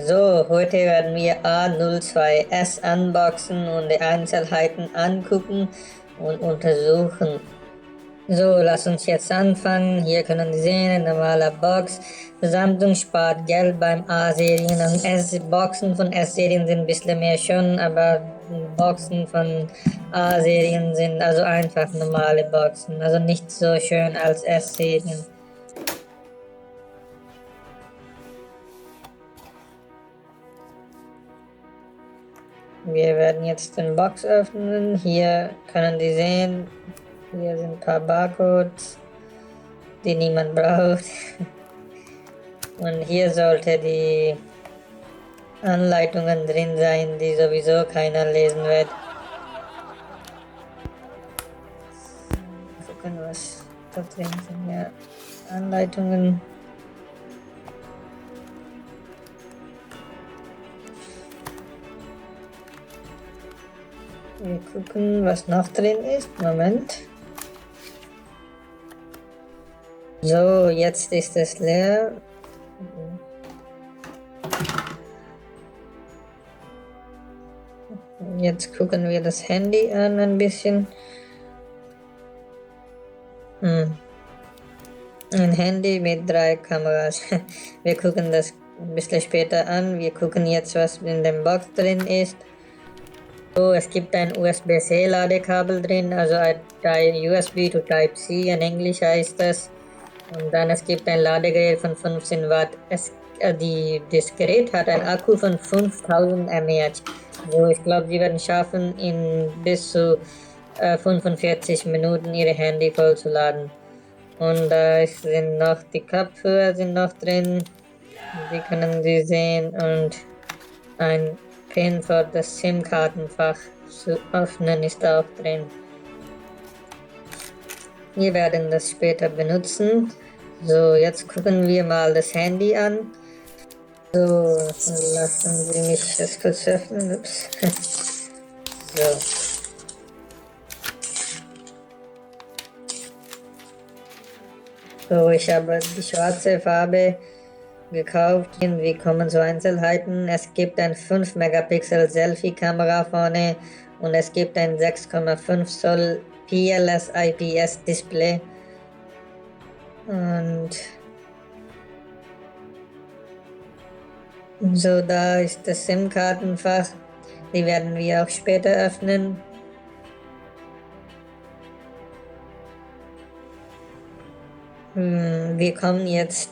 So, heute werden wir A02S unboxen und die Einzelheiten angucken und untersuchen. So, lass uns jetzt anfangen. Hier können Sie sehen, eine normale Box. Samsung spart Geld beim A-Serien und S-Boxen von S-Serien sind ein bisschen mehr schon, aber Boxen von A-Serien sind also einfach normale Boxen, also nicht so schön als S-Serien. Wir werden jetzt den Box öffnen. Hier können Sie sehen, hier sind ein paar Barcodes, die niemand braucht. Und hier sollte die Anleitungen drin sein, die sowieso keiner lesen wird. Gucken, was da drin sind. Ja, Anleitungen. Wir gucken, was noch drin ist. Moment. So, jetzt ist es leer. Jetzt gucken wir das Handy an ein bisschen. Ein Handy mit 3 Kameras. Wir gucken das ein bisschen später an. Wir gucken jetzt, was in dem Box drin ist. So, es gibt ein USB-C Ladekabel drin, also ein USB to Type-C, in Englisch heißt das. Und dann es gibt ein Ladegerät von 15 Watt. Das Gerät hat einen Akku von 5000 mAh. So, ich glaube, sie werden schaffen, in bis zu 45 Minuten ihre Handy vollzuladen. Und da sind noch die Kopfhörer sind noch drin, die können Sie sehen, und ein Pin für das SIM-Kartenfach zu öffnen ist auch drin. Wir werden das später benutzen. So, jetzt gucken wir mal das Handy an. So, lassen Sie mich das kurz öffnen. Ups. So. So, ich habe die schwarze Farbe gekauft. Wir kommen zu Einzelheiten. Es gibt ein 5 Megapixel Selfie-Kamera vorne und es gibt ein 6,5 Zoll PLS IPS Display. Und so, da ist das SIM-Kartenfach. Die werden wir auch später öffnen. Wir kommen jetzt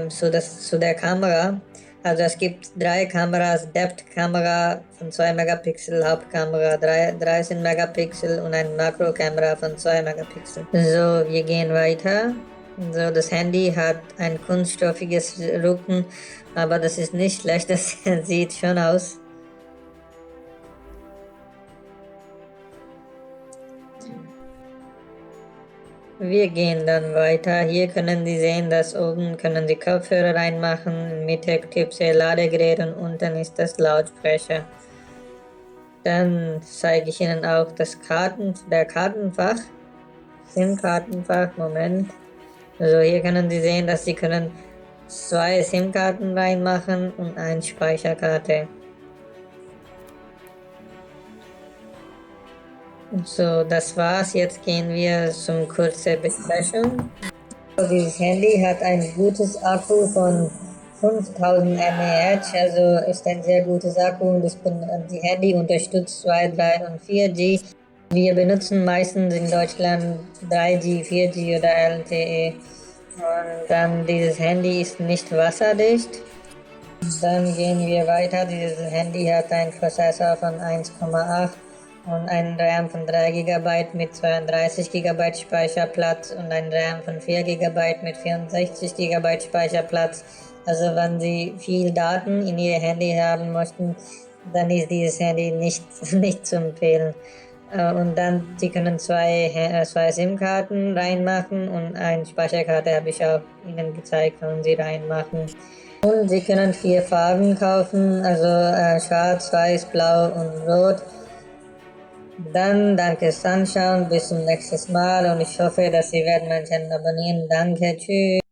zu der Kamera. Also es gibt 3 Kameras, Depth-Kamera von 2 Megapixel, Hauptkamera 13 Megapixel und eine Makrokamera von 2 Megapixel. So, wir gehen weiter. So, das Handy hat ein kunststoffiges Rücken, aber das ist nicht schlecht, das sieht schon aus. Wir gehen dann weiter. Hier können Sie sehen, dass oben können Sie Kopfhörer reinmachen, in der Mitte Typ-C Ladegerät und unten ist das Lautsprecher. Dann zeige ich Ihnen auch das Kartenfach, SIM-Kartenfach, Moment. Also hier können Sie sehen, dass Sie können 2 SIM-Karten reinmachen und eine Speicherkarte. So, das war's. Jetzt gehen wir zum kurzen Besprechung. So, dieses Handy hat ein gutes Akku von 5000 mAh, also ist ein sehr gutes Akku und die Handy unterstützt 2, 3 und 4G. Wir benutzen meistens in Deutschland 3G, 4G oder LTE. Und dann dieses Handy ist nicht wasserdicht. Dann gehen wir weiter. Dieses Handy hat einen Prozessor von 1,8 und einen RAM von 3 GB mit 32 GB Speicherplatz und einen RAM von 4 GB mit 64 GB Speicherplatz. Also wenn Sie viel Daten in Ihr Handy haben möchten, dann ist dieses Handy nicht zu empfehlen. Und dann, Sie können 2 SIM-Karten reinmachen und eine Speicherkarte habe ich auch Ihnen gezeigt, können Sie reinmachen. Und Sie können 4 Farben kaufen, also schwarz, weiß, blau und rot. Dann danke fürs Anschauen, bis zum nächsten Mal und ich hoffe, dass Sie werden meinen Channel abonnieren. Danke, tschüss.